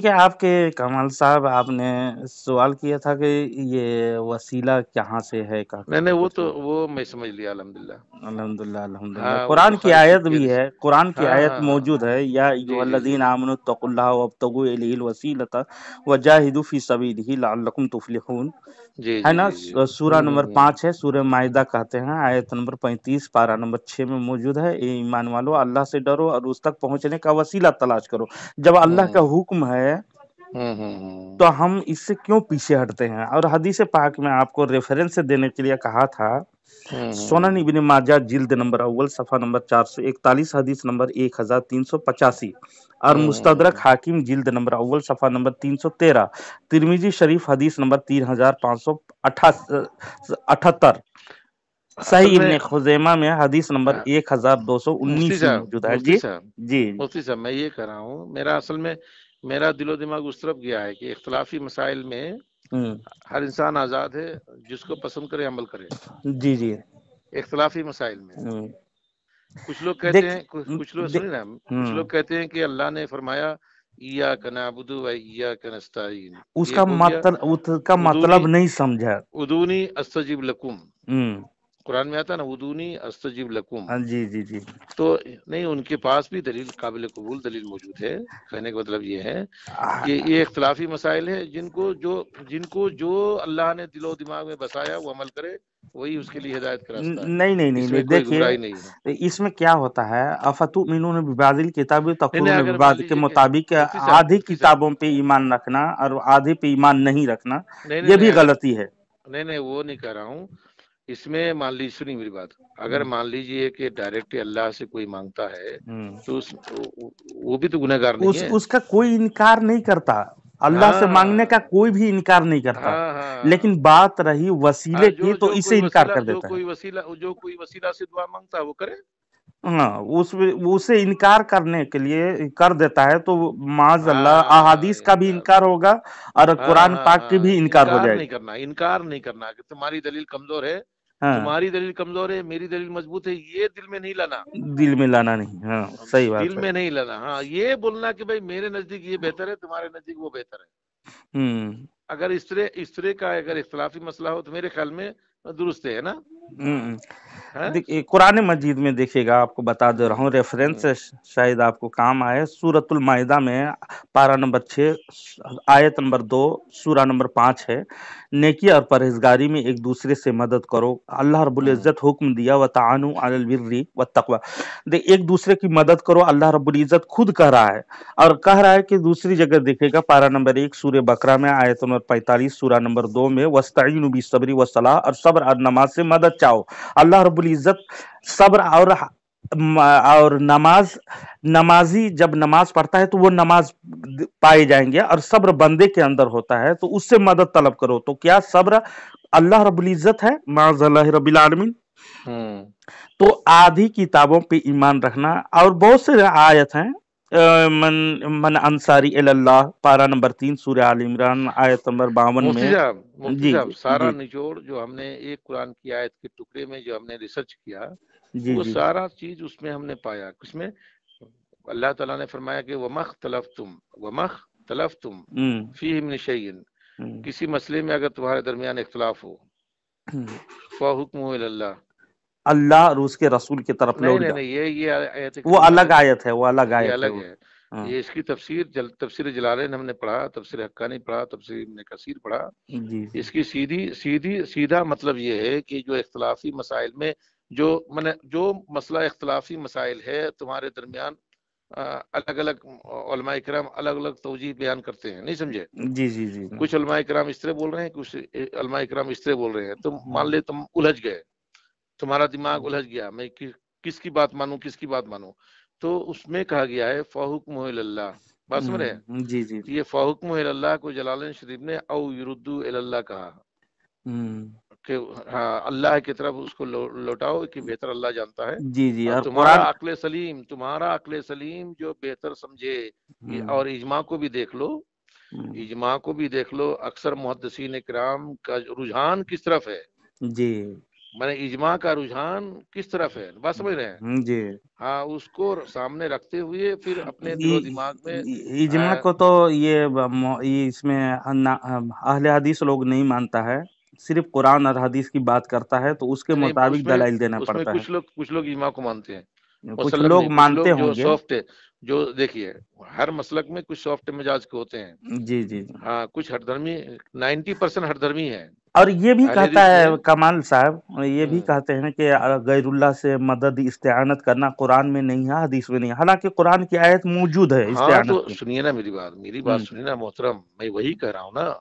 کہ آپ کے کمال صاحب آپ نے سوال کیا تھا کہ یہ وسیلہ کہاں سے ہے کا نہیں وہ کچھ تو وہ میں سمجھ لیا الحمدللہ. الحمدللہ ہاں وہ قرآن کی بخاری آیت شریف کی بھی حدیث. ہے، قرآن کی ہاں آیت ہاں ہاں موجود ہے، یا ایھا جی جی جی الذین آمنوا اتقوا اللہ وابتغوا الیہ الوسیلۃ وجاہدوا فی سبیلہ لعلکم تفلحون، جی ہے جی نا؟ جی جی. سورہ نمبر 5 ہے، سورہ مائدہ کہتے ہیں، آیت نمبر 35 پارہ نمبر 6 میں موجود ہے. اے ایمان والو، اللہ سے ڈرو اور اس تک پہنچنے کا وسیلہ تلاش کرو. جب اللہ کا حکم ہے تو ہم اس سے کیوں پیچھے ہٹتے ہیں؟ اور حدیث پاک میں آپ کو ریفرنس دینے کے لیے کہا تھا، سنن ابن ماجہ جلد نمبر اول صفحہ نمبر 441 حدیث نمبر 1385، اور مستدرک حاکم جلد نمبر اول صفحہ نمبر 313، ترمذی شریف حدیث نمبر 3578، اصل صحیح میں ابن خزیمہ میں حدیث نمبر مفتی 1219 میں صاحب موجود ہے. مفتی جی صاحب جی مفتی صاحب میں یہ کہہ رہا ہوں، میرا اصل میں میرا دل و دماغ اس طرف گیا ہے کہ اختلافی مسائل میں ہر انسان آزاد ہے، جس کو پسند کرے عمل کرے. جی جی اختلافی مسائل میں کچھ لوگ کہتے دیکھ ہیں، کچھ لوگ سنیں نا، کچھ لوگ کہتے ہیں کہ اللہ نے فرمایا ایاک نعبد و ایاک نستعین، اس ایک ہو گیا کا ادونی مطلب نہیں سمجھا. ادونی استجب لکم، ہوں قرآن میں آتا نا ادونی استجب لکم. جی جی جی تو نہیں، ان کے پاس بھی دلیل قابل قبول دلیل موجود ہے. کہنے کا مطلب یہ ہے کہ یہ اختلافی مسائل ہے، جن کو جو اللہ نے دل و دماغ میں بسایا وہ عمل کرے، وہی اس کے لیے ہدایت کا راستہ ہے. نہیں نہیں اس نہیں میں کوئی دیکھیے، گمراہی نہیں ہے. اس میں کیا ہوتا ہے، افتؤمنون ببعض الکتاب نہیں تکفرون اگر مان ببعض کے لیجیے کہ مطابق آدھی مفتی صاحب کتابوں پہ ایمان رکھنا اور آدھی پہ ایمان نہیں رکھنا، نہیں یہ نہیں نہیں بھی اگر غلطی ہے. نہیں وہ نہیں کہہ رہا ہوں. اس میں مان لیجیے، سنی میری بات، اگر مان لیجیے کہ ڈائریکٹ اللہ سے کوئی مانگتا ہے تو وہ بھی تو گنہگار نہیں ہے. اس کا کوئی انکار نہیں کرتا، اللہ سے مانگنے ہاں کا کوئی بھی انکار نہیں کرتا، ہاں ہاں لیکن بات رہی ہاں وسیلے کی تو اسے انکار کر دیتا ہے. جو کوئی وسیلہ سے دعا مانگتا ہے وہ کرے. ہاں، اسے انکار کرنے کے لیے کر دیتا ہے تو معاذ اللہ ہاں احادیث کا بھی انکار ہوگا اور قرآن پاک کی ہاں بھی انکار ہو جائے گا. انکار نہیں کرنا کہ تمہاری دلیل کمزور ہے، ہاں، تمہاری دلیل کمزور ہے، میری دلیل مضبوط ہے، یہ دل میں نہیں لانا. دل میں لانا نہیں. ہاں صحیح دل بات ہے. میں نہیں لانا. ہاں یہ بولنا کہ بھائی میرے نزدیک یہ بہتر ہے، تمہارے نزدیک وہ بہتر ہے. اگر اس طرح کا اگر اختلافی مسئلہ ہو تو میرے خیال میں درست ہے نا. دیکھیے قرآن مجید میں دیکھیے گا، آپ کو بتا دے رہا ہوں، ریفرنس شاید آپ کو کام آئے. سورۃ المائدہ میں پارہ نمبر 6 آیت نمبر 2، سورہ نمبر 5 ہے، نیکی اور پرہیزگاری میں ایک دوسرے سے مدد کرو. اللہ رب العزت حکم دیا وتعاونوا علی البر والتقوی، ایک دوسرے کی مدد کرو. اللہ رب العزت خود کہہ رہا ہے، اور کہہ رہا ہے کہ دوسری جگہ دیکھے گا پارہ نمبر 1 سورہ بقرہ میں آیت نمبر 45، سورہ نمبر 2 میں واستعینوا بالصبر والصلاۃ، اور صبر اور نماز سے مدد چاہو. اللہ رب العزت صبر اور نمازی جب نماز پڑھتا ہے تو وہ نماز پائے جائیں گے، اور صبر بندے کے اندر ہوتا ہے تو اس سے مدد طلب کرو. تو کیا صبر اللہ رب العزت ہے؟ معاذ اللہ رب العالمین. تو آدھی کتابوں پہ ایمان رکھنا، اور بہت سے آیت ہیں، من انصاری اللہ پارہ نمبر 3 سورہ آل عمران آیت نمبر 52 میں. مفتی جی صاحب جی سارا جی نچوڑ جو ہم نے ایک قرآن کی آیت کے ٹکڑے میں جو ہم نے ریسرچ کیا، جی وہ جی سارا چیز اس میں ہم نے پایا. اس میں اللہ تعالیٰ نے فرمایا کہ وَمَخْتَلَفْتُمْ فِيهِ مِنْ شَيْءٍ، کسی مسئلے میں اگر تمہارے درمیان اختلاف ہو، فَحُكْمُهُ إِلَى اللَّهِ، اللہ اور اس کے رسول کی طرف لوٹ نہیں جاؤ. یہ آیت وہ کریمہ الگ الگ ہے. آیت ہے، وہ الگ یہ آیت ہے. الگ ہے. یہ اس کی تفسیر جلالین ہم نے پڑھا، تفسیر حقانی پڑھا، تفسیر ابن کثیر پڑھا. جی اس کی سیدھا مطلب یہ ہے کہ جو اختلافی مسائل میں جو مسئلہ اختلافی مسائل ہے تمہارے درمیان، الگ الگ علماء کرام الگ الگ توجیہ بیان کرتے ہیں، نہیں سمجھے؟ جی جی جی کچھ علماء کرام اس طرح بول رہے ہیں، کچھ علماء کرام اس طرح بول رہے ہیں. تم مان لے تم الجھ گئے، تمہارا دماغ الجھ گیا، میں کس کی بات مانوں، کس کی بات مانوں. تو اس میں کہا گیا ہے فَحُكْمُهُ إِلَى اللَّهِ. بات سمجھ رہے ہیں؟ جی جی یہ فَحُكْمُهُ إِلَى اللَّهِ کو جلالین شریف نے او يُرُدُّوا إِلَى اللَّهِ کہا کہ ہاں اللہ کی طرف اس کو لوٹاؤ کہ بہتر اللہ جانتا ہے. جی جی. اور اور قرآن تمہارا عقل سلیم جو بہتر سمجھے. اور اجماع کو بھی دیکھ لو، اکثر محدثین کرام کا رجحان کس طرف ہے. جی میں اجماع کا رجحان کس طرف ہے، بات سمجھ رہے ہیں؟ جی ہاں، اس کو سامنے رکھتے ہوئے پھر اپنے دل و دماغ میں اجماع کو تو یہ اس میں اہل حدیث لوگ نہیں مانتا ہے، صرف قرآن اور حدیث کی بات کرتا ہے، تو اس کے نہیں، مطابق دلائل دینا اس میں پڑتا کچھ لوگ اجماع کو مانتے ہیں، ہے، کچھ مسلم نہیں، لوگ کچھ مانتے لوگ جو ہوں گے۔ سافٹ ہے، جو دیکھیے ہر مسلک میں کچھ سافٹ مزاج کے ہوتے ہیں، جی جی جی، ہاں کچھ ہر دھرمی 90% ہر دھرمی ہے، اور یہ بھی اہل کہتا حدیث ہے میں کمال صاحب، یہ بھی کہتے ہیں کہ غیر اللہ سے مدد استعانت کرنا قرآن میں نہیں ہے، حدیث میں نہیں ہے، حالانکہ قرآن کی آیت موجود ہے ہاں تو استعانت کی۔ سنیے نا میری بات سنیے نا محترم، میں وہی کہہ رہا ہوں نا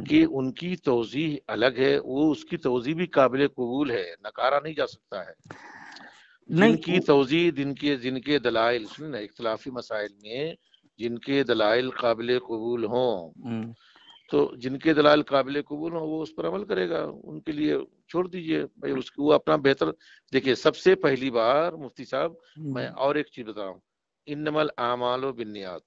کہ ان کی توضیح الگ ہے، وہ اس کی توضیح بھی قابل قبول ہے، نکارا نہیں جا سکتا ہے، جن کی نہیں، توضیح جن کے دلائل سنیں نا، اختلافی مسائل میں جن کے دلائل قابل قبول ہوں، تو جن کے دلائل قابل قبول ہوں وہ اس پر عمل کرے گا، ان کے لیے چھوڑ دیجئے بھائی، اس کو وہ اپنا بہتر دیکھیے۔ سب سے پہلی بار مفتی صاحب میں اور ایک چیز بتاؤں، انما الاعمال بالنیات،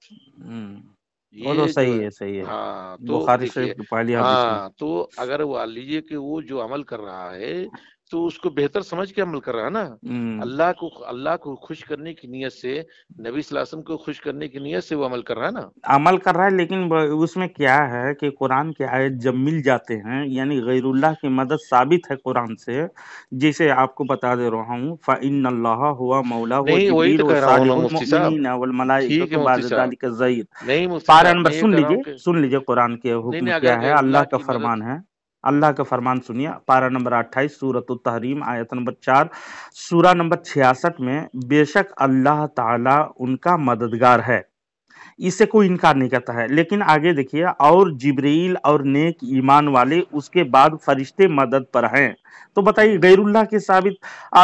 وہ تو یہ جو صحیح ہے، ہے، صحیح ہے، ہاں تو بخاری دیکھیے، شریف کی پہلی حدیث میں۔ ہاں تو اگر وہ لیجیے کہ وہ جو عمل کر رہا ہے تو اس کو بہتر سمجھ کے عمل کر رہا ہے نا، اللہ کو خوش کرنے کی نیت سے، نبی صلی اللہ علیہ وسلم کو خوش کرنے کی نیت سے وہ عمل کر رہا ہے نا، عمل کر رہا ہے، لیکن اس میں کیا ہے کہ قرآن کے آیت جب مل جاتے ہیں، یعنی غیر اللہ کی مدد ثابت ہے قرآن سے، جیسے آپ کو بتا دے رہا ہوں، فَإِنَّ اللَّهَ هُوَ مَوْلَاهُ نہیں وہی تو وَجِبْرِيلُ کہہ رہا ہوں نا وَصَالِحُ مفتی صاحب، الْمُؤْمِنِينَ ٹھیک ہے وَالْمَلَائِكَةُ مفتی بَعْدَ صاحب، ذَلِكَ ظَهِيرٌ۔ نہیں مفتی پارہ صاحب، نمبر میں یہ کہہ رہا ہوں کہ سن لیجئے قرآن کے نہیں حکم نہیں، کیا اگر ہے، غیر اللہ اللہ کا کی مدد، فرمان ہے، اللہ کا فرمان سنیے، پارہ نمبر 28 سورۃ التحریم آیت نمبر 4، سورہ نمبر 66 میں، بے شک اللہ تعالی ان کا مددگار ہے، اس سے کوئی انکار نہیں کرتا ہے، لیکن آگے دیکھیے، اور جبریل اور نیک ایمان والے اس کے بعد فرشتے مدد پر ہیں، تو بتائیے غیر اللہ کے ثابت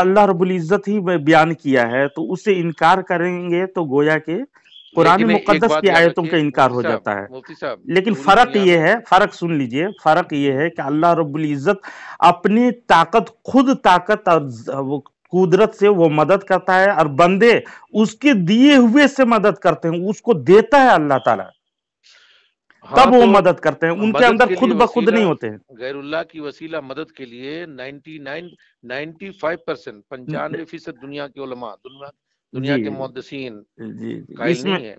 اللہ رب العزت ہی بیان کیا ہے، تو اس سے انکار کریں گے تو گویا کہ قرآن لیکن ایک مقدس بات کی یاد آیتوں کا رکھیے انکار ہو جاتا ہے۔ مفتی صاحب لیکن پوری فرق دنیا یہ میں، ہے، فرق سن لیجئے، فرق یہ ہے کہ اللہ رب العزت اپنی خود طاقت اور قدرت سے وہ مدد کرتا ہے، اور بندے اس کے دیے ہوئے سے مدد کرتے ہیں، اس کو دیتا ہے اللہ تعالیٰ، ہاں تب وہ تو مدد کرتے ہیں، ان کے مدد اندر کے خود لیے بخود وسیلہ، نہیں ہوتے ہیں۔ غیر اللہ کی وسیلہ مدد کے لیے 95% 95% دنیا کے علماء، دنیا جی کے محدثین جی جی، قائل اس میں نہیں ہے،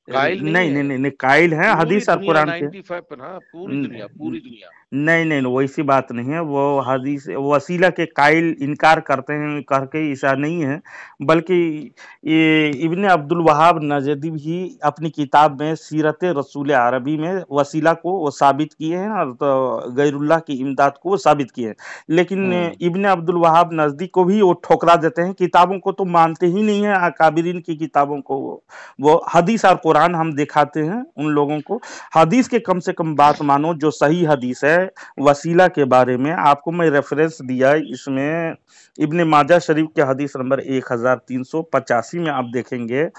قائل نہیں نہیں نہیں ہے، نہیں، قائل ہیں پوری حدیث اور دنیا قرآن کے۔ 95%، ہاں پوری دنیا، پوری دنیا، نہیں نہیں، ویسی بات نہیں ہے، وہ حدیث وسیلہ کے قائل انکار کرتے ہیں کر کے ایسا نہیں ہے، بلکہ یہ ابن عبد الوہاب نجدی بھی اپنی کتاب میں سیرت رسول عربی میں وسیلہ کو وہ ثابت کیے ہیں، اور غیر اللہ کی امداد کو وہ ثابت کیے ہیں، لیکن ابن عبد الوہاب نجدی کو بھی وہ ٹھکرا دیتے ہیں، کتابوں کو تو مانتے ہی نہیں ہیں، اکابرین کی کتابوں کو وہ حدیث اور قرآن ہم دکھاتے ہیں ان لوگوں کو، حدیث کے کم سے کم بات مانو جو صحیح حدیث ہے وسیلہ کے بارے میں۔ آپ کو میں ریفرنس دیا، اس میں ابن ماجہ شریف کے حدیث نمبر 1385 میں آپ دیکھیں گے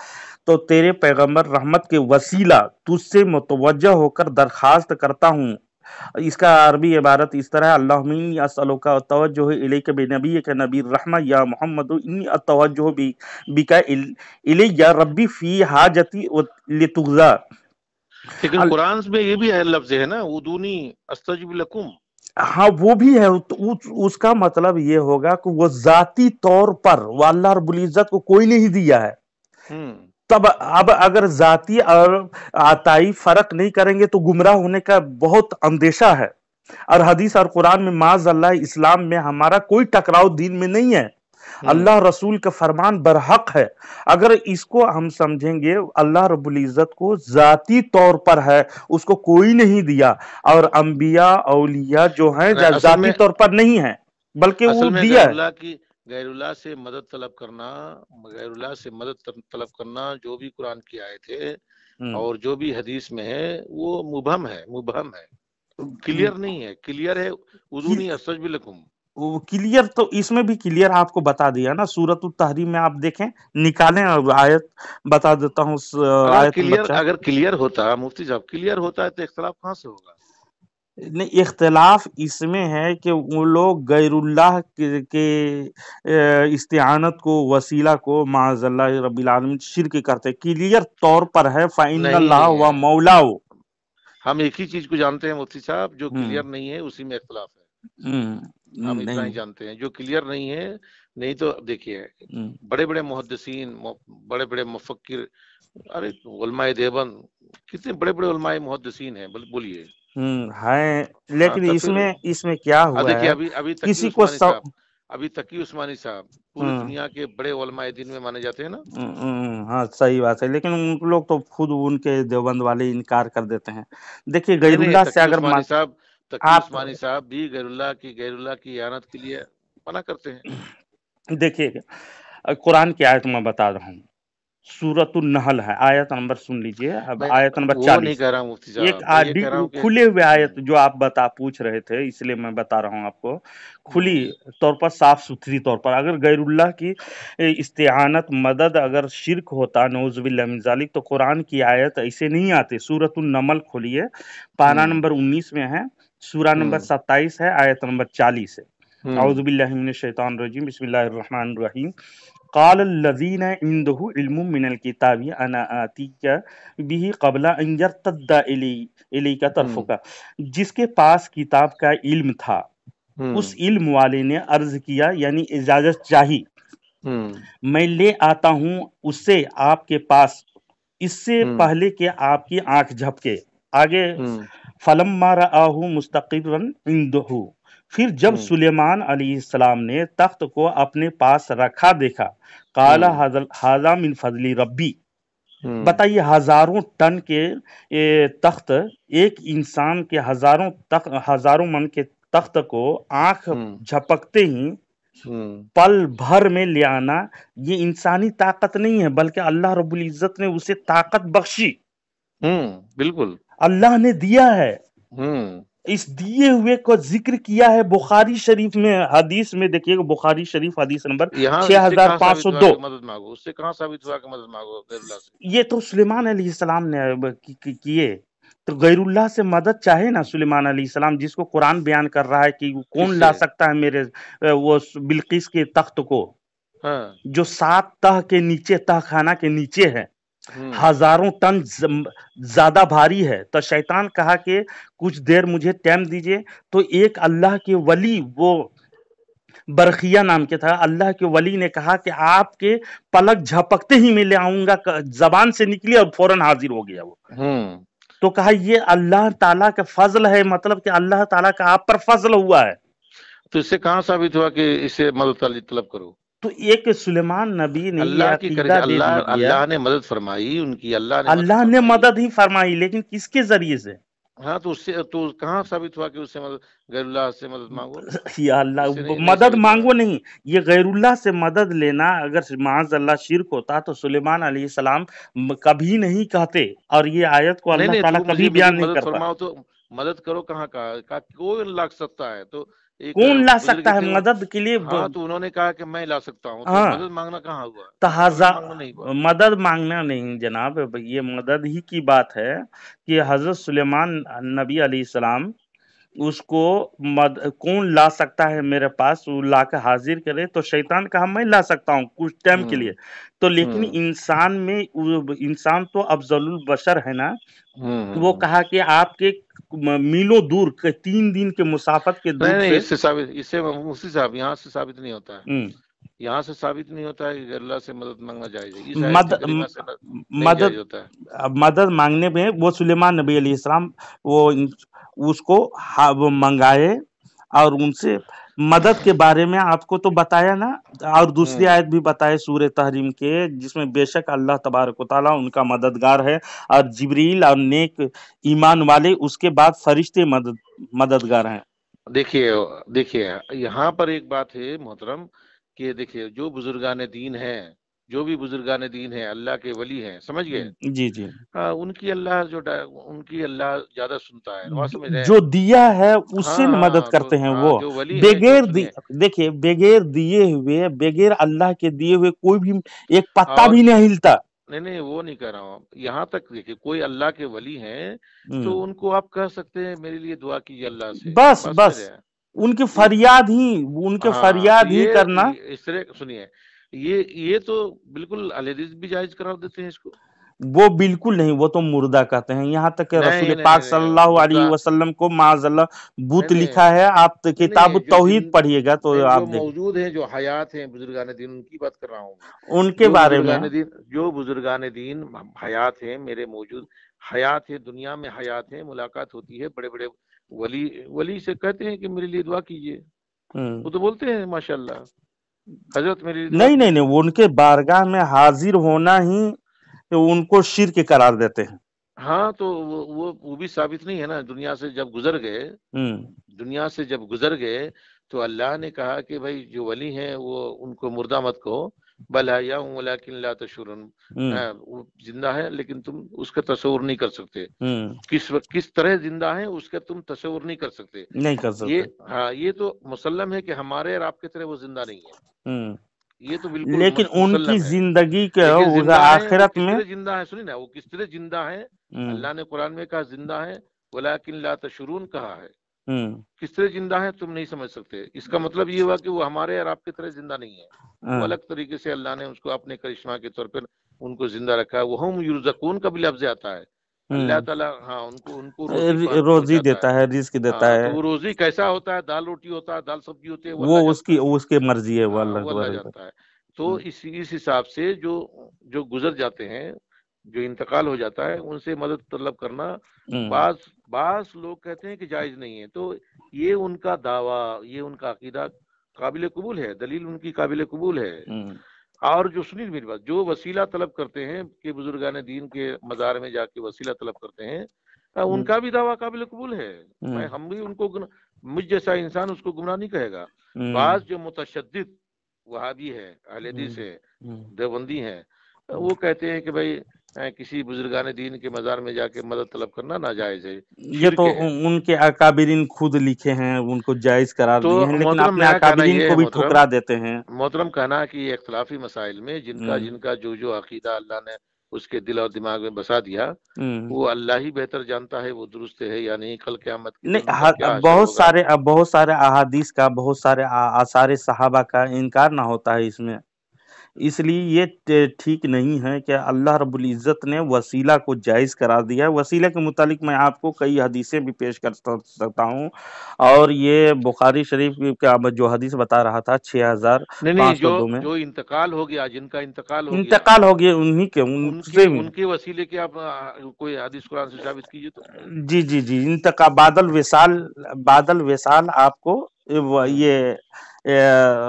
تو، تیرے پیغمبر رحمت کے وسیلہ تجھ سے متوجہ ہو کر درخواست کرتا ہوں، اس کا عربی عبارت اس طرح ہے، اللہم انی اسألک اتوجہ الیک بنبیک نبی الرحمہ یا محمد انی اتوجہ بک الی ربی فی حاجتی لتغذا۔ لیکن قرآن میں یہ بھی ہے لفظ ہے نا، ادونی استجب لکم، ہاں وہ بھی ہے، اس کا مطلب یہ ہوگا کہ وہ ذاتی طور پر وہ اللہ رب العزت کو کوئی نہیں دیا ہے، تب اب اگر ذاتی اور عطائی فرق نہیں کریں گے تو گمراہ ہونے کا بہت اندیشہ ہے، اور حدیث اور قرآن میں معاذ اللہ اسلام میں ہمارا کوئی ٹکراؤ دین میں نہیں ہے، اللہ رسول کا فرمان برحق ہے، اگر اس کو ہم سمجھیں گے اللہ رب العزت کو ذاتی طور پر ہے، اس کو کوئی نہیں دیا، اور انبیاء اولیاء جو ہیں ذاتی طور پر نہیں ہیں بلکہ وہ اصل میں دیا ہے۔ غیر اللہ سے مدد طلب کرنا، غیر اللہ سے مدد طلب کرنا جو بھی قرآن کی آیت ہے اور جو بھی حدیث میں ہے وہ مبہم ہے، کلیئر نہیں ہے، کلیئر ہے ادونی استجب لکم، کلیئر تو اس میں بھی کلیئر آپ کو بتا دیا نا، سورۃ التحریم میں آپ دیکھیں، نکالیں آیت، بتا دیتا ہوں آیت نمبر 4۔ اگر کلیئر ہوتا مفتی صاحب، کلیئر ہوتا ہے تو اختلاف کہاں سے ہوگا؟ نہیں، اختلاف اس میں ہے کہ وہ لوگ غیر اللہ کے استعانت کو، وسیلہ کو معاذ اللہ رب العالمین شرک کرتے، کلیئر طور پر ہے فَإِنَّ اللَّهَ نہیں ہے، وَمَوْلَاهُ۔ ہم ایک ہی چیز کو جانتے ہیں مفتی صاحب، جو کلیئر نہیں ہے اسی میں اختلاف ہے۔ ہم اتنا ہی جانتے ہیں، جو کلیئر نہیں ہے. نہیں تو دیکھیے بڑے بڑے محدثین، بڑے بڑے مفکر، ارے علماء دیوبند، کتنے بڑے بڑے علماء محدثین ہیں، بولیے. ہے، لیکن اس میں کیا ہوا دیکھیے ہے، ابھی کسی کو تقی عثمانی صاحب پوری دنیا کے بڑے علماء دین میں مانے جاتے ہیں نا. ہاں صحیح بات ہے، لیکن ان لوگ تو خود ان کے دیوبند والے انکار کر دیتے ہیں. دیکھیے غیر اللہ سے اگر تقی آپ عثمانی صاحب بھی غیر اللہ کی اعانت کے لیے منع کرتے ہیں. دیکھیے قرآن کی آیت میں بتا رہا ہوں، سورۃ النحل ہے، آیت نمبر سن لیجئے، اب آیت نمبر 40. وہ نہیں کہہ رہا ہوں مفتی ایک صاحب، میں یہ کہہ رہا ہوں کہ کھلے ہوئے آیت جو آپ پوچھ رہے تھے، اس لیے میں بتا رہا ہوں آپ کو، کھلی طور پر، صاف ستھری طور پر. اگر غیر اللہ کی استعانت، مدد اگر شرک ہوتا، نعوذ باللہ من ذالک، تو قرآن کی آیت ایسے نہیں آتے. سورۃ النمل کھولیے، پارہ نمبر 19 میں ہے، سورہ نمبر 27 ہے، آیت نمبر 40 ہے. اعوذ باللہ من الشیطان الرجیم، بسم اللہ الرحمن الرحیم. قال الذین عنده علم من الکتاب انا آتیک به قبل ان یرتد الیک طرفک. جس کے پاس کتاب کا علم تھا، اس علم والے نے عرض کیا، یعنی اجازت چاہی، میں لے آتا ہوں اسے آپ کے پاس، اس سے پہلے کہ آپ کی آنکھ جھپکے. آگے فلما رآہ مستقرا عنده، پھر جب سلیمان علیہ السلام نے تخت کو اپنے پاس رکھا دیکھا، قال ھذا من فضل ربی. بتائیے، ہزاروں ٹن کے تخت، ایک انسان کے ہزاروں من کے تخت کو آنکھ جھپکتے ہی پل بھر میں لے آنا، یہ انسانی طاقت نہیں ہے، بلکہ اللہ رب العزت نے اسے طاقت بخشی. بالکل اللہ نے دیا ہے. اس دیے ہوئے کو ذکر کیا ہے بخاری شریف میں، حدیث میں دیکھیے گا، بخاری شریف حدیث نمبر 6502. مدد مانگو، اس سے کہاں ثابت ہوا کہ مدد مانگو غیر اللہ سے؟ یہ تو سلیمان علیہ السلام نے کیے. تو غیر اللہ سے مدد چاہے نا سلیمان علیہ السلام، جس کو قرآن بیان کر رہا ہے کہ کون لا سکتا ہے میرے وہ بلقیس کے تخت کو، جو 7 تہ کے نیچے، تہ خانہ کے نیچے ہے، ہزاروں ٹن زیادہ بھاری ہے. تو شیطان کہا کہ کچھ دیر مجھے ٹائم دیجئے. تو ایک اللہ کے ولی، وہ برقیہ نام کے تھا، اللہ کے ولی نے کہا کہ آپ کے پلک جھپکتے ہی میں لے آؤں گا. زبان سے نکلی اور فوراً حاضر ہو گیا وہ. تو کہا یہ اللہ تعالیٰ کا فضل ہے، مطلب کہ اللہ تعالیٰ کا آپ پر فضل ہوا ہے. تو اس سے کہاں ثابت ہوا کہ اسے مدد طلب کرو؟ تو ایک سلیمان نبی نے یہ عقیدہ دے دیا، اللہ نے مدد فرمائی ان کی، اللہ نے مدد ہی فرمائی، لیکن کس کے ذریعے سے؟ ہاں تو اس سے تو کہاں ثابت ہوا کہ اس سے مدد، غیر اللہ سے مدد مانگو؟ یا اللہ، مدد مانگو نہیں، یہ غیر اللہ سے مدد لینا اگر معاذ اللہ شرک ہوتا تو سلیمان علیہ السلام کبھی نہیں کہتے، اور یہ آیت کو اللہ تعالیٰ کبھی بیان نہیں کرتا. فرماؤ تو مدد کرو، کہاں کہا کوئی لگ سکتا ہے؟ تو کون لا سکتا ہے مدد کے لیے؟ ہاں تو انہوں نے کہا کہ میں لا سکتا ہوں، تو مدد مانگنا کہاں ہوا؟ تو مدد مانگنا نہیں جناب، یہ مدد ہی کی بات ہے کہ حضرت سلیمان نبی علیہ السلام، اس کو کون لا سکتا ہے میرے پاس، وہ لا کے حاضر کرے. تو شیطان کہا میں لا سکتا ہوں کچھ ٹائم کے لیے. تو لیکن انسان تو افضل البشر ہے نا، وہ کہا کہ آپ کے میلوں دور 3 دن کے مسافت کے دور سے، اس سے مفتی صاحب یہاں سے ثابت نہیں ہوتا ہے، یہاں سے ثابت نہیں ہوتا ہے کہ اللہ سے مدد مانگنا جائز ہے. مدد مانگنے میں وہ سلیمان نبی علیہ السلام وہ اس کو منگائے اور ان سے مدد کے بارے میں آپ کو تو بتایا نا، اور دوسری آیت بھی بتائے سورہ تحریم کے، جس میں بے شک اللہ تبارک و تعالیٰ ان کا مددگار ہے، اور جبریل اور نیک ایمان والے اس کے بعد فرشتے مددگار ہیں. دیکھیے یہاں پر ایک بات ہے محترم، کہ دیکھیے جو بزرگان دین ہیں، جو بھی بزرگان دین ہیں، اللہ کے ولی ہیں، سمجھ گئے؟ جی جی، ان کی اللہ زیادہ سنتا ہے، جو دیا ہے اس سے مدد کرتے ہیں وہ. دیکھیے بغیر دیے ہوئے، بغیر اللہ کے دیے ہوئے کوئی بھی ایک پتا بھی نہیں ہلتا. نہیں وہ نہیں کہہ رہا ہوں، یہاں تک دیکھیے کوئی اللہ کے ولی ہیں تو ان کو آپ کہہ سکتے ہیں میرے لیے دعا کیجیے اللہ سے، بس ان کی فریاد ہی کرنا. اس طرح سنیے، یہ تو بالکل الحدیث بھی جائز قرار دیتے ہیں اس کو. وہ بالکل نہیں، وہ تو مردہ کہتے ہیں، یہاں تک کہ رسول پاک صلی اللہ علیہ وسلم کو معاذ اللہ بت لکھا ہے۔ آپ کتاب التوحید پڑھیے گا تو آپ جو موجود ہیں، جو حیات ہیں بزرگان دین، ان کی بات کر رہا ہوں، ان کے بارے میں جو بزرگان دین حیات ہیں، میرے موجود حیات ہے، دنیا میں حیات ہے، ملاقات ہوتی ہے، بڑے بڑے ولی سے کہتے ہیں کہ میرے لیے دعا کیجیے، وہ تو بولتے ہیں ماشاءاللہ حضرت میرے لیے دعا نہیں، ان کے بارگاہ میں حاضر ہونا ہی ان کو شرک قرار دیتے ہیں۔ ہاں تو وہ بھی ثابت نہیں ہے نا، دنیا سے جب گزر گئے تو اللہ نے کہا کہ بھائی جو ولی ہیں وہ ان کو مردہ مت کہو، بل احیاء ولکن لا تشعرون، وہ زندہ ہے لیکن تم اس کا تصور نہیں کر سکتے، کس طرح زندہ ہے اس کا تم تصور نہیں کر سکتے۔ یہ تو مسلم ہے کہ ہمارے اور آپ کی طرح وہ زندہ نہیں ہے، یہ تو بالکل لیکن ان کی زندگی کے آخرت میں زندہ ہے، سنی نا، وہ کس طرح زندہ ہے؟ اللہ نے قرآن میں کہا زندہ ہے، ولکن لا تشعرون کہا ہے، کس طرح زندہ ہے تم نہیں سمجھ سکتے۔ اس کا مطلب یہ ہوا کہ وہ ہمارے اور آپ کی طرح زندہ نہیں ہے، وہ الگ طریقے سے اللہ نے اس کو اپنے کرشمہ کے طور پر ان کو زندہ رکھا ہے۔ وہم یرزقون کا بھی لفظ آتا ہے، اللہ تعالیٰ ان کو روزی دیتا ہے، رزق دیتا ہے۔ تو وہ روزی کیسا ہوتا ہے؟ دال روٹی ہوتا ہے، دال سبزی ہوتی ہے، وہ اس کی مرضی ہے، وہ اللہ جانتا ہے۔ تو اس حساب سے جو گزر جاتے ہیں، جو انتقال ہو جاتا ہے، ان سے مدد طلب کرنا بعض لوگ کہتے ہیں کہ جائز نہیں ہے، تو یہ ان کا دعویٰ، یہ ان کا عقیدہ قابل قبول ہے، دلیل ان کی قابل قبول ہے۔ اور جو سنیے میری بات، جو وسیلہ طلب کرتے ہیں کہ بزرگان دین کے مزار میں جا کے وسیلہ طلب کرتے ہیں، ان کا بھی دعویٰ قابل قبول ہے، ہم بھی ان کو، مجھ جیسا انسان اس کو گمراہ نہیں کہے گا۔ بعض جو متشدد وہابی ہے، اہل حدیث ہے، دیوبندی ہیں، وہ کہتے ہیں کہ بھائی کسی بزرگان دین کے مزار میں جا کے مدد طلب کرنا ناجائز ہے۔ یہ تو ان کے اکابرین خود لکھے ہیں، ان کو جائز قرار دیے ہیں، لیکن اپنے اکابرین کو بھی ٹھکرا دیتے ہیں۔ محترم کہنا کہ یہ اختلافی مسائل میں جن کا جو عقیدہ اللہ نے اس کے دل اور دماغ میں بسا دیا، وہ اللہ ہی بہتر جانتا ہے وہ درست ہے یا نہیں۔ کل قیامت بہت سارے احادیث کا، بہت سارے آثار صحابہ کا انکار نہ ہوتا ہے اس میں، اس لیے یہ ٹھیک نہیں ہے کہ اللہ رب العزت نے وسیلہ کو جائز قرار دیا ہے۔ وسیلہ کے متعلق میں آپ کو کئی حدیثیں بھی پیش کر سکتا ہوں، اور یہ بخاری شریف کا جو حدیث بتا رہا تھا 6502 میں، جو انتقال ہو گیا، جن کا انتقال ہو گیا انہی کے ان کے وسیلے کے آپ کوئی حدیث قرآن سے ثابت کیجئے تو۔ جی انتقال بعد الوصال آپ کو یہ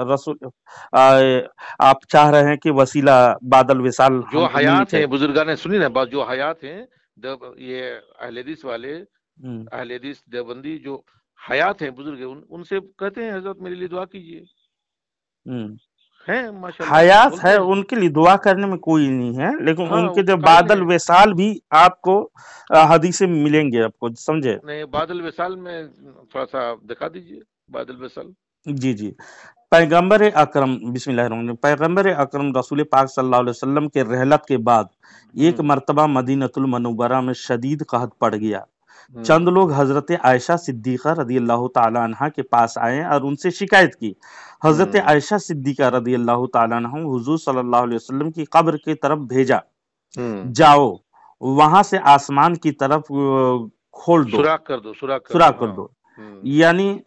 رسول آپ چاہ رہے ہیں کہ وسیلہ بعد الوصال جو حیات ہیں بزرگان نے، سنی نا، جو حیات ہیں، یہ اہل حدیث والے، اہل حدیث دیوبندی جو حیات ہیں بزرگ، ان سے کہتے ہیں حضرت میرے لیے دعا کیجیے، حیات ہے، ان کے لیے دعا کرنے میں کوئی نہیں ہے، لیکن ان کے جو بعد الوصال بھی آپ کو حدیثیں ملیں گے، آپ کو سمجھے؟ نہیں، بعد الوصال میں تھوڑا سا دکھا دیجیے بعد الوصال۔ جی پیغمبر اکرم، بسم اللہ الرحمن الرحیم، پیغمبر اکرم رسول پاک صلی اللہ علیہ وسلم کے رحلت کے بعد ایک مرتبہ مدینۃ المنورہ میں شدید قحط پڑ گیا۔ چند لوگ حضرت عائشہ صدیقہ رضی اللہ تعالی عنہ کے پاس آئے اور ان سے شکایت کی۔ حضرت عائشہ صدیقہ رضی اللہ تعالی عنہ حضور صلی اللہ علیہ وسلم کی قبر کی طرف بھیجا، جاؤ وہاں سے آسمان کی طرف کھول دو، سوراخ کر دو، یعنی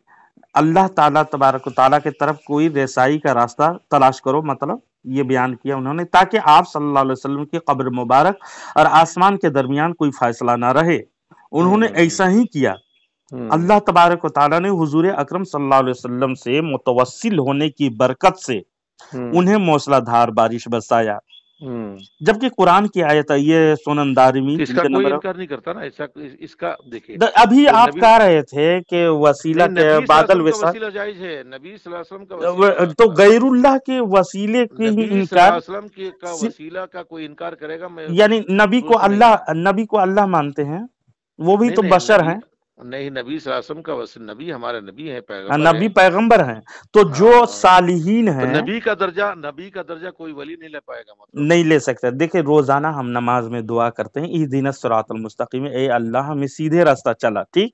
اللہ تعالیٰ تبارک و تعالیٰ کی طرف کوئی رسائی کا راستہ تلاش کرو، مطلب یہ بیان کیا انہوں نے، تاکہ آپ صلی اللہ علیہ وسلم کی قبر مبارک اور آسمان کے درمیان کوئی فاصلہ نہ رہے۔ انہوں نے ایسا ہی کیا۔ اللہ تبارک و تعالیٰ نے حضور اکرم صلی اللہ علیہ وسلم سے متوسل ہونے کی برکت سے انہیں موسلا دھار بارش برسایا، جبکہ قرآن کی آیت ہے، یہ سنن دارمی، اس کا کوئی انکار نہیں کرتا نا، اس کا دیکھیں، ابھی آپ کہہ رہے تھے کہ وسیلہ کے بعد وسیلہ جائز ہے، نبی صلی اللہ علیہ وسلم کا وسیلہ، تو غیر اللہ کے وسیلے کے نبی صلی اللہ علیہ وسلم کا وسیلہ کا کوئی انکار کرے گا؟ یعنی نبی کو اللہ مانتے ہیں، وہ بھی تو بشر ہیں۔ نہیں، نبی صلی اللہ علیہ وسلم کا وسیلہ، نبی ہمارے نبی ہیں، نبی پیغمبر ہیں، تو جو صالحین ہیں، نبی کا درجہ کوئی ولی نہیں لے پائے گا، مطلب نہیں لے سکتا۔ دیکھیں روزانہ ہم نماز میں دعا کرتے ہیں، اہدنا الصراط المستقیم، اے اللہ ہمیں سیدھے راستہ چلا، ٹھیک،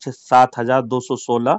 7216,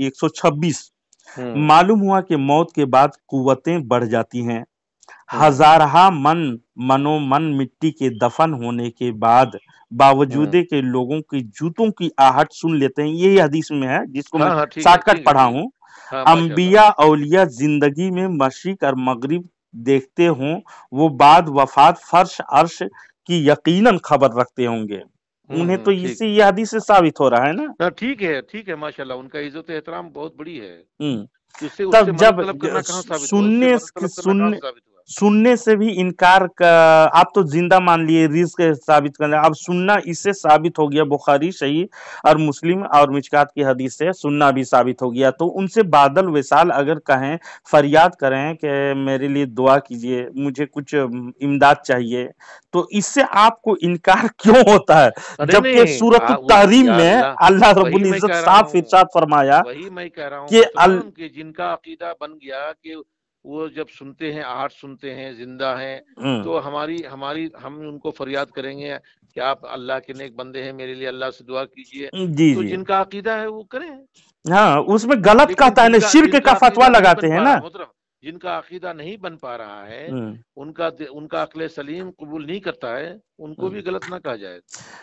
126, معلوم ہوا کہ موت کے بعد قوتیں بڑھ جاتی ہیں، ہزارہا منو من مٹی کے دفن ہونے کے بعد باوجود کہ لوگوں کی جوتوں کی آہٹ سن لیتے ہیں. یہی حدیث میں ہے جس کو میں شارٹ کٹ پڑھا ہوں. انبیاء اولیاء زندگی میں مشرق اور مغرب دیکھتے ہوں، وہ بعد وفات فرش عرش کی یقیناً خبر رکھتے ہوں گے. انہیں تو اسی یہ حدیث سے ثابت ہو رہا ہے نا. ٹھیک ہے ماشاءاللہ، ان کا عزت احترام بہت بڑی ہے. تب جب سننے سے بھی انکار آپ تو زندہ مان لیے رزق ثابت کرنا، اب سننا اس سے ثابت ہو گیا. بخاری صحیح اور مسلم اور مشکات کی حدیث سے سننا بھی ثابت ہو گیا. تو ان سے بادل وصال اگر کہیں، فریاد کریں کہ میرے لیے دعا کیجئے، مجھے کچھ امداد چاہیے، تو اس سے آپ کو انکار کیوں ہوتا ہے؟ جبکہ سورۃ التحریم میں اللہ رب العزت صاف ارشاد فرمایا وہی میں کہہ رہا ہوں کہ جن کا عقیدہ بن گیا کہ وہ جب سنتے ہیں، آہٹ سنتے ہیں، زندہ ہیں، تو ہم ان کو فریاد کریں گے کہ آپ اللہ کے نیک بندے ہیں، میرے لیے اللہ سے دعا کیجئے. تو جن کا عقیدہ ہے وہ کریں. ہاں، اس میں غلط کہتا ہے نا، شرک کا فتویٰ لگاتے ہیں نا. جن کا عقیدہ نہیں بن پا رہا ہے، ان کا عقل سلیم قبول نہیں کرتا ہے، ان کو بھی غلط نہ کہا جائے.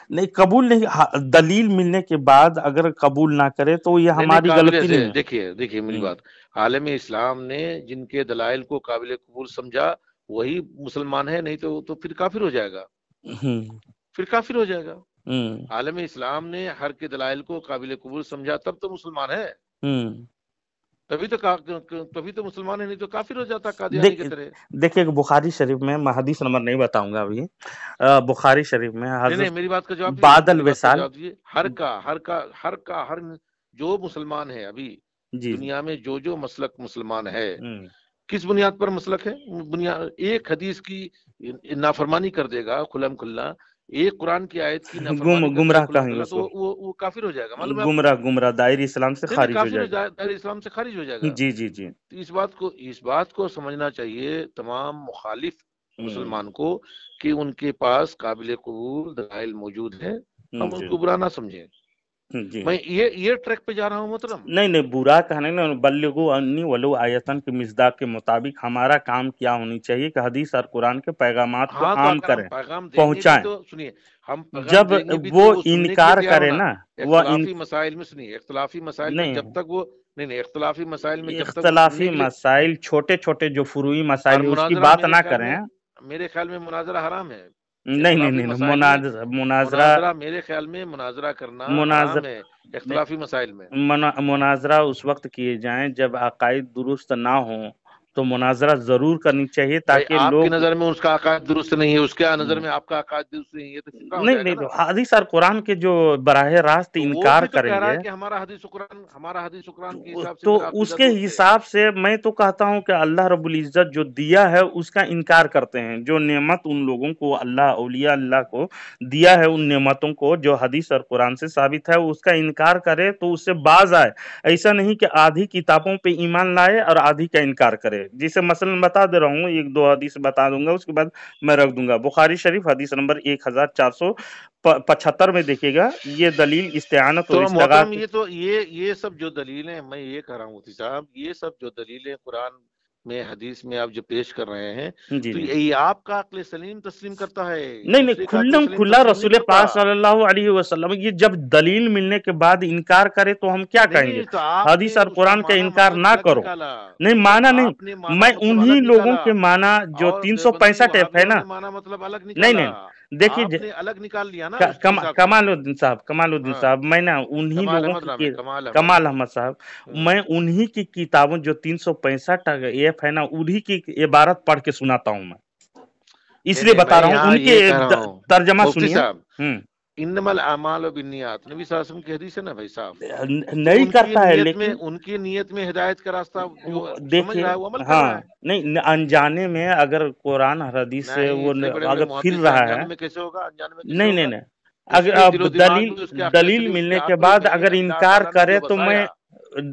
نہیں قبول نہیں، دلیل ملنے کے بعد اگر قبول نہ کرے تو یہ ہماری غلطی نہیں ہے. دیکھیے میری بات، عالم اسلام نے جن کے دلائل کو قابل قبول سمجھا وہی مسلمان ہے، نہیں تو پھر کافر ہو جائے گا. عالم اسلام نے ہر کے دلائل کو قابل قبول سمجھا تب تو مسلمان ہے. تبھی تو مسلمان ہے، نہیں تو کافر ہو جاتا قادیانی کی طرح. دیکھیے بخاری شریف میں، میں حدیث نمبر نہیں بتاؤں گا ابھی، بخاری شریف میں میری بات کا جواب بادل وصال ہر جو مسلمان ہے ابھی دنیا میں، جو مسلک مسلمان ہے، کس بنیاد پر مسلک ہے؟ ایک حدیث کی نافرمانی کر دے گا کھلم کھلا، ایک قرآن کی آیت کی گمراہ کہیں گے تو وہ کافر ہو جائے گا. گمراہ دائر اسلام سے خارج ہو جائے گا. دائر اسلام سے خارج ہو جائے گا. جی. اس بات کو سمجھنا چاہیے تمام مخالف مسلمان کو کہ ان کے پاس قابل قبول دلائل موجود ہیں، ہم ان کو برا نہ سمجھیں. میں یہ ٹریک پہ جا رہا ہوں محترم. نہیں برا کہنے نا، بلغوا انی ولو آیتن کے مصداق کے مطابق ہمارا کام کیا ہونی چاہیے کہ حدیث اور قرآن کے پیغامات کو عام کریں، پہنچائیں. جب وہ انکار کرے نا، وہ اختلافی مسائل میں سنیے، اختلافی مسائل میں جب تک وہ نہیں اختلافی مسائل میں اختلافی مسائل چھوٹے جو فروعی مسائل اس کی بات نہ کریں. میرے خیال میں مناظرہ حرام ہے. نہیں مناظرہ میرے خیال میں مناظرہ کرنا حرام ہے اختلافی مسائل میں. مناظرہ اس وقت کیے جائیں جب عقائد درست نہ ہوں، تو مناظرہ ضرور کرنی چاہیے تاکہ آپ لوگ کی نظر میں اس کا عقائد درست نہیں ہے، اس کے نظر میں آپ کا عقائد درست نہیں ہے، تو نہیں حدیث اور قرآن کے جو براہ راست انکار کریں گے کہ ہمارا حدیث قرآن کے حساب سے، تو اس کے حساب سے میں تو کہتا ہوں کہ اللہ رب العزت جو دیا ہے اس کا انکار کرتے ہیں. جو نعمت ان لوگوں کو اللہ اولیاء اللہ کو دیا ہے، ان نعمتوں کو جو حدیث اور قرآن سے ثابت ہے، اس کا انکار کرے تو اس سے باز آئے. ایسا نہیں کہ آدھی کتابوں پہ ایمان لائے اور آدھی کا انکار کرے. جسے مثلا بتا دے رہا ہوں، ایک دو حدیث بتا دوں گا، اس کے بعد میں رکھ دوں گا. بخاری شریف حدیث نمبر 1475 میں دیکھیے گا، یہ دلیل استعانت اور استغاثہ. یہ سب جو دلیلیں میں یہ کہہ رہا ہوں مفتی صاحب، یہ سب جو دلیلیں قرآن میں حدیث میں آپ جو پیش کر رہے ہیں، تو یہ آپ کا عقل سلیم تسلیم کرتا ہے. نہیں کھلا رسول پاک صلی اللہ علیہ وسلم یہ جب دلیل ملنے کے بعد انکار کرے تو ہم کیا کہیں گے؟ حدیث اور قرآن کا انکار نہ کرو. نہیں مانا نہیں، میں انہی لوگوں کے مانا جو 365 ایف ہے نا، مطلب الگ نہیں دیکھیے الگ نکال لیا نا. کمال الدین صاحب میں نا انہی لوگوں کی، کمال احمد صاحب، میں انہی کی کتابوں جو 365 ایف ہے نا، انہی کی عبارت پڑھ کے سناتا ہوں. میں اس لیے بتا رہا ہوں، ان کے ترجمہ سنیے. انما الاعمال بالنیات، نبی صلی اللہ علیہ وسلم کی حدیث ہے نا بھائی صاحب. نہیں کرتا ہے، لیکن ان کی نیت میں ہدایت کا راستہ دیکھیے. ہاں نہیں، انجانے میں اگر قرآن حدیث سے وہ اگر پھر رہا ہے، نہیں اگر دلیل ملنے کے بعد اگر انکار کرے تو میں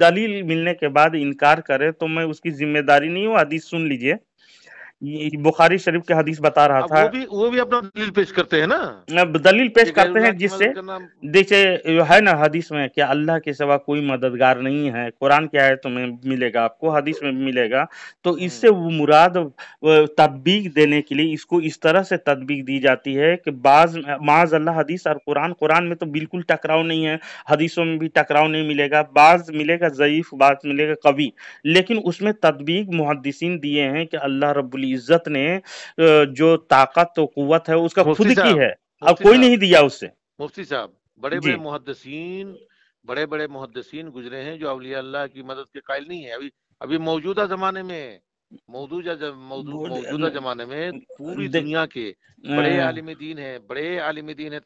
دلیل ملنے کے بعد انکار کرے تو میں اس کی ذمہ داری نہیں ہوں. حدیث سن لیجئے یہ بخاری شریف کے حدیث بتا رہا اب تھا، وہ بھی اپنا دلیل پیش کرتے ہیں نا، اب دلیل پیش کہ غیر کرتے ہیں اللہ کی جس سے مدد کرنا دیکھیے ہے نا حدیث میں کہ اللہ کے سوا کوئی مددگار نہیں ہے، قرآن کی آیتوں میں ملے گا آپ کو، حدیث میں بھی ملے گا، تو اس سے وہ مراد تطبیق دینے کے لیے اس کو اس طرح سے تطبیق دی جاتی ہے کہ بعض معاذ اللہ حدیث اور قرآن میں تو بالکل ٹکراؤ نہیں ہے، حدیثوں میں بھی ٹکراؤ نہیں ملے گا، بعض ملے گا ضعیف، بعض ملے گا قوی، لیکن اس میں تطبیق محدثین دیے ہیں کہ اللہ رب العزت نے جو طاقت و قوت ہے اس کا خود مفتی کی صاحب ہے، اب کوئی نہیں دیا اس سے۔ مفتی صاحب بڑے جی بڑے محدثین گزرے ہیں جو اولیاء اللہ کی مدد کے قائل نہیں ہیں، ابھی موجودہ زمانے میں، موجودہ زمانے میں پوری دنیا کے بڑے عالم دین ہیں